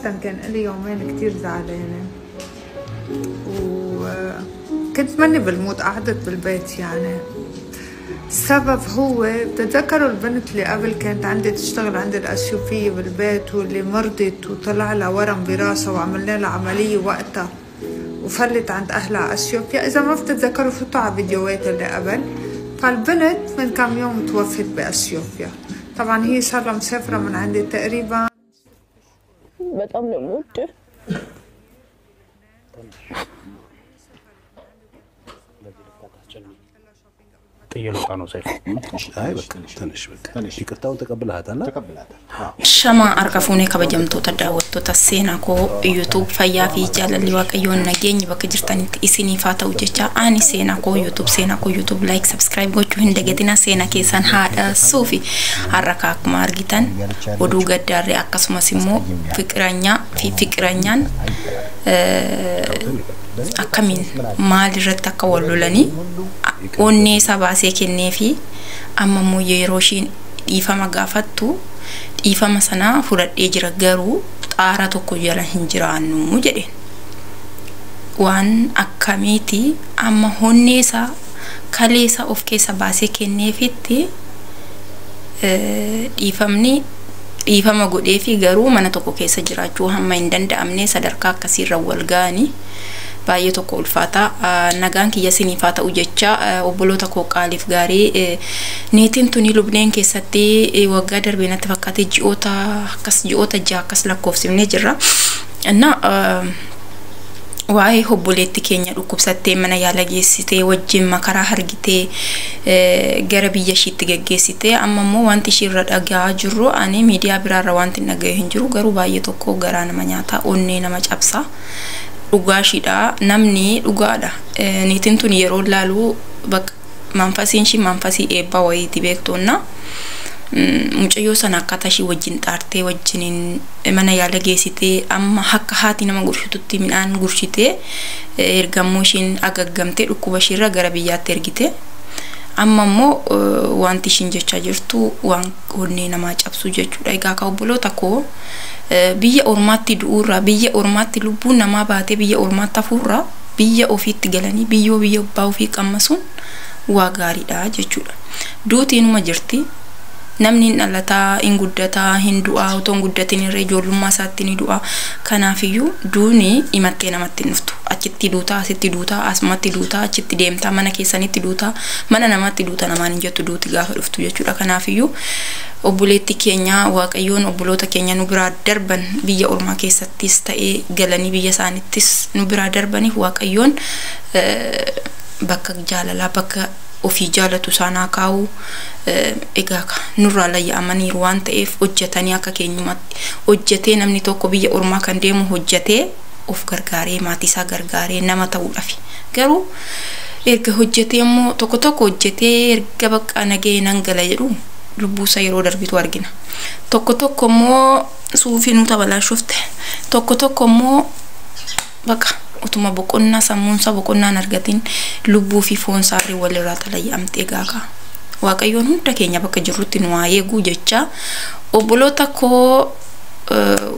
صراحة كان لي يومين كتير زعلانة وكنت ماني بالمود، قعدت بالبيت يعني. السبب هو بتتذكروا البنت اللي قبل كانت عندي تشتغل عند الأثيوبية بالبيت واللي مرضت وطلع لها ورم براسها وعملنا لها عملية وقتها وفلت عند أهلها أثيوبيا. إذا ما بتتذكروا فوتوا على فيديوهات اللي قبل. فالبنت من كم يوم توفت بأثيوبيا. طبعا هي صار لها مسافرة من عندي تقريبا በጣም ነው የምወድህ طيلو سيف هاي بك تنش يقطعون تقبلها شما أركفوني كبجمتو تداوتو تسينا كو يوتيوب فيا في جال اللي واقعيون نجيني بكجرتني إسيني فاتا وجتشا أني سينا كو يوتيوب لايك سبسكرايب gochuu hin dagatina seena keessan haadha suufi haraka akkuma argitan oduu gaddaarree akkasumas immoo fiqiranyaan akkamiin maal irratti akka wal lolanii onnee sabaasee kennee fi amma immoo yeroo ishiin dhiifama gaafattu dhiifama sana fudhadhee jira garuu xaara tokko jala hin jiraannu jedheen waan akkamiiti amma honneesa kaleessa of keessa baasee kenneefitti dhiifama godhee fi garuu mana tokko keessa jiraachuu hamma hin danda'amne sadarkaa akkasiirra wal ga'anii baay'ee tokko ulfaata. Nagaan kiyya siniifaa ta'u jecha obboloota koo qaaliif gaarii neetiin tuni Lubneen keessatti waggaa darbee natti fakkaate ji'oota 6 akkas lakkoofsifnee jirra. Waa'ee obboleetti keenya dhukkubsattee mana yaala geessitee wajjin makaraa hargitee gara biyya ishiitti geggeessitee amma immoo wanti ishiirra dhagaa jirru ani miidiyaa biraarra wanti dhaga'ee hin jiru garuu baay'ee tokko garaa nama nyaataa onnee nama cabsa. Dhugaashidha namni dhugaadha. Niitiin tun yeroo laalu bakka manfasiin shi manfasii eebba wayiiti beektoonna mucayyoo sana akkata shi wajjin xaartee wajjiniin mana yaala geessitee amma akka haati nama gurshitutti midhaan gurshitee ergammoo ishiin agaggamtee dhukkuba ishiirra gara biyyaatti ergite. Amma immoo wanti ishiin jechaa jirtu waan onnee namaa cabsu jechuudha. Egaa ka obboloota koo biyya ormaatti du'uurra biyya ormaatti lubbuun namaa baatee biyya ormaatti hafuurra biyya ofiitti galanii biyya abbaa ofii qammasuun waa gaariidha jechuudha. Duutiinuma jirti. Namni dhalataa hin guddataa hin du'aa otoo hin guddatin irra ijoollummaa isaatti ni du'a. Kanaafiyyuu duuni himattee namatti nuftu. Achitti duutaa asitti duutaa asumatti duutaa achitti deemtaa mana keessanitti duutaa mana namatti duuta namaan hin jettu duuti gaafa dhuftu jechuudha. Kanaafiyyuu obboleetti keenya waaqayyoon obboloota keenya nu biraa darban biyya ormaa keessattis ta'ee galanii biyya isaanittis nu biraa darbaniif waaqayyoon bakka jaalalaa bakka ofii jaalatu saanaa kaa'u egaa nurraa layya'amaniiru waan ta'eef hojjetanii akka keenyumatti hojjetee namni tokko biyya ormaa kan deemu hojjetee of gargaaree maatii isaa gargaaree nama ta'uudhaaf garuu erga hojjetee immoo tokko hojjetee erga bakka nagee nan gala jedhu lubbuusa yeroo darbitu argina. Tokko immoo suufii nu tabalaashufte tokko immoo bakka utuma boqonnaa sammuunsa boqonnaan argatin lubbuu fi foon saarri walirraa talayyamtee gaaka. Waaqayyoon hunda keenya bakka jirrutti nu haa eeguu jecha obboloota koo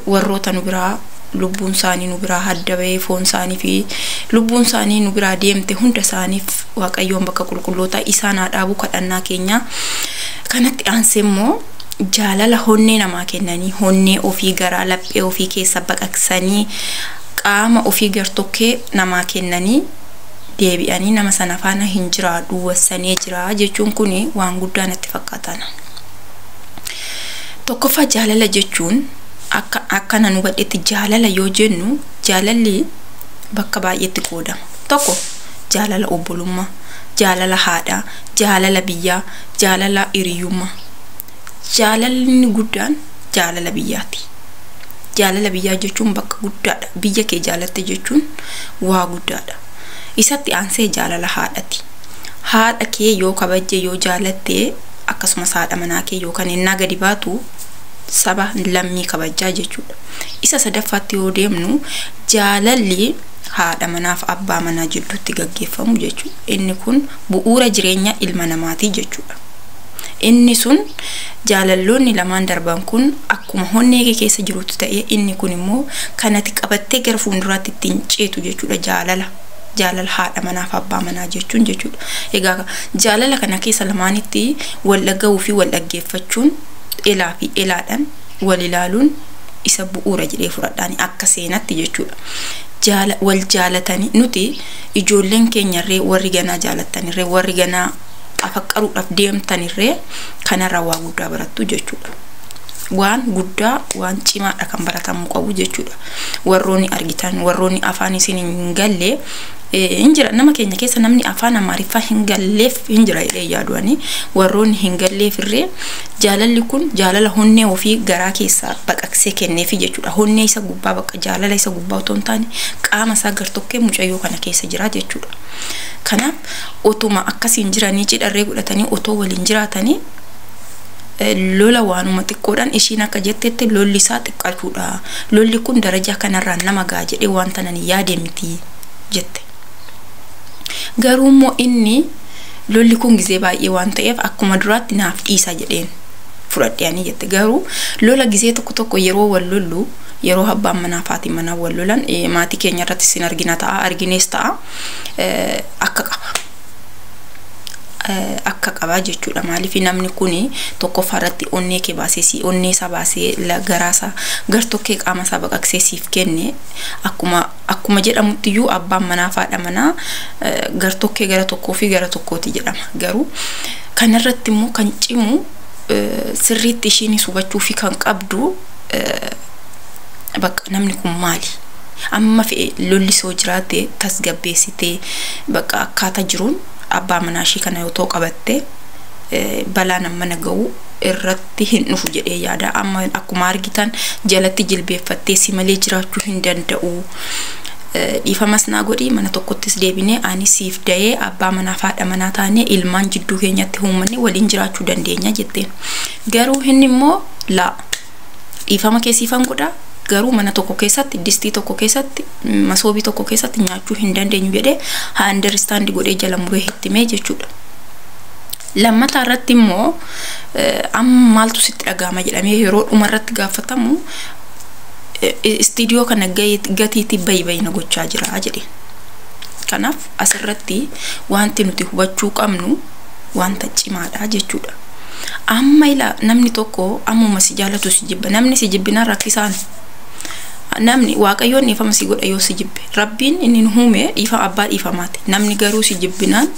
warroota nu biraa lubbuun isaanii nu biraa hadda bahee foon isaanii fi lubbuun isaanii nu biraa deemte hunda isaaniif waaqayyoon bakka qulqulloota isaan haa dhaabu kadhannaa keenya. Kanatti aansee immoo jaalala honnee namaa kennanii honnee ofii garaa laphee ofii keessa baqaqsanii qaama ofii gartokkee namaa kennanii deebi'anii nama sana faana hin jiraadhu wassanii jira jechuun kuni waan guddaa natti fakkaatan. Tokkoffaa jaalala jechuun akka nanu badhetti jaalala yoo jennu jaalalli bakka baay'eetti qoodama. Tokko jaalala obbolummaa, jaalala haadhaa, jaalala biyyaa, jaalala hiriyyummaa. Jaalalli guddaan jaalala biyyaati. Jaalala biyyaa jechuun bakka guddaadha. Biyya kee jaalatte jechuun waa guddaadha. Isatti aansee jaalala haadhati. Haadha kee yoo kabajje yoo jaalatte akkasumas haadha manaa kee yoo kan innaa gadi baatu saba lammii kabajjaa jechuudha. Isa sadaffaatti yoo deemnu jaalalli haadha manaaf abbaa manaa jidduutti gaggeeffamu jechuudha. Inni kun bu'uura jireenya ilma namaati jechuudha. inni sun jaalalloonni lamaan darban kun akkuma honnee kee keessa jirutu ta'e inni kun immoo kanati qabattee gara fuulduraatti ittiin ceetu jechuudha jaalala haadha manaa fi abbaa manaa jechuun jechuudha. Egaa jaalala kana keessa lamaanitti wal dhagahuu fi wal dhaggeeffachuun elaa fi elaadhaan wal ilaaluun isa bu'uura jedhee fudhadhaani akka seenatti jechuudha. Wal jaalatanii nuti ijoolleen keenyarree warri ganaa jaalattanirree warri ganaa afaqqaruudhaaf deemtanirree kanarraa waa guddaa barattu jechuudha. Waan guddaa waan cimaadha kan baratamuu qabu jechuudha. Warroonni argitan warroonni afaan isin hin galle hinjira nama keenya keessa namni afaan Amaariffaa hin galleef hinjira jedhee yaaduani warroonni hin galleef irree jaalalli kun jaalala honnee ofii garaa keessa baqaqsee kenneefi jechuudha. Honnee isa gubbaa bakka jaalala isa gubbaa otoo hin taane qaama isaa gartokkee mucayyoo kana keessa jira jechuudha. Kanaaf otuma akkasiin jiranii cidharree godhatanii otoo waliin jiraatanii lola waanuma xiqqoodhaan ishiin akka jettetti lolli isaa xiqqachuudha. Lolli kun darajaa kanarraan nama gaa jedhee waan tanan yaade miti jette. Garuu immoo inni lolli kun gizee baay'ee waan ta'eef akkuma duraatti naaf dhiisa jedheen fudhadheeni jette. Garuu lola gizee tokko yeroo wal lollu yeroo abbaan manaa fi manaa wal lolan maatii keenya irratti sin argina ta'a arginees ta'a akka qaba jechuudha. Maaliif namni kuni tokkoffaa irratti onnee kee baasee onnee isaa baasee garaasa gartokkee qaama isaa baqaqsee siif kenne akkuma jedhamutti iyyuu abbaan manaa fi haadha manaa gartokkee gara tokkoo fi gara tokkooti jedhama. Garuu kanarratti immoo kan cimu sirriitti ishiin hubachuu fi kan qabdu bakka namni kun maali? Amma fe'e lolli soo jiraate tasgabbeessitee bakka akkaataa jiruun abbaa manaa ishii kana yoo qabatte balaa nama naga'u irratti hin dhufu jedhee yaada. Amma akkuma argitan jalatti jilbeeffattee si malee jiraachuu hin danda'u. Dhiifamas naa godhi mana tokkottis deebinee ani siif da'ee abbaa manaa fi haadha manaa taanee ilmaan jidduu keenyatti uummanne waliin jiraachuu dandeenya jetteen. Garuu inni immoo laa dhiifama keessiifan godha. Garuu mana tokko keessatti distii tokko keessatti masoobii tokko keessatti nyaachuu hin dandeenyu jedhee haa understand godhee jala muree hittimee jechuudha. Lammataa irratti immoo amma maaltu sitti dhagahama jedhamee yeroo dhuma irratti gaafatamu istiidiyoo kana gatiitti bayi na gochaa jira jedhe. Kanaaf asirratti wanti nuti hubachuu qabnu wanta cimaadha jechuudha. Amma ila namni tokko ammuma si jaalatu si jibba namni si jibbinaan rakkisaan namni waaqayyoon dhiifama si godha yoo si jibbe rabbiin inni nu uume dhiifa abbaa dhiifamaati. Namni garuu si jibbinaan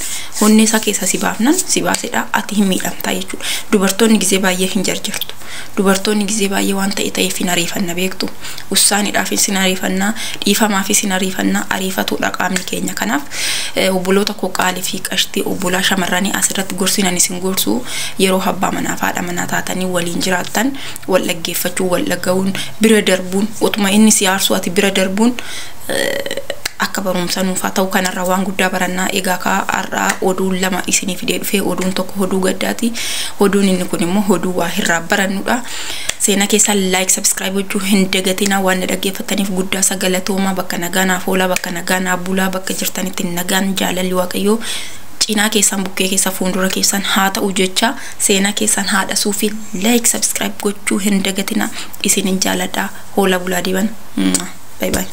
honnee isaa keessa si baafnan si baasedha ati hin miidhamtaa jechuudha. Dubartoonni gizee baay'ee hin jarjartu. Dubartoonni gizee baay'ee waan ta'eef hin ariifanna beektu. Ussaaniidhaaf hin ariifannaa dhiifamaaf hin ariifannaa ariifatuudha qaamni keenya. Kanaaf obboloota koo qaalii fi qashtii obbolaa shamarranii asirratti gorsinan isin gorsu yeroo abbaa manaa fi haadha manaa taatanii waliin jiraattan wal dhaggeeffachuu wal dhaga'uun bira darbuun utuma inni siyaarsuu ati bira darbuun akka barumsa nuufaa ta'uu kanarraa waan guddaa barannaa. Egaa har'aa oduun lama isiniif fidee dhufee oduun tokko oduu gaddaati. Oduun inni kun immoo oduu waa irraa barannudha. Seenaa keessa like subscribe gochuu hin dagatinaa waan dhaggeeffataniif guddaa sagalatooma. Bakka nagaa naaf oolaa bakka nagaa naaf bulaa bakka jirtanitti nagaan jaalalli waaqayyoo cinaa keessan bukkee keessa fuuldura keessan haa ta'u jecha seenaa keessan haadhasuu fi like subscribe gochuu hin dagatinaa. Isinin jaaladhaa. Hoola bulaa diban. Bye bye.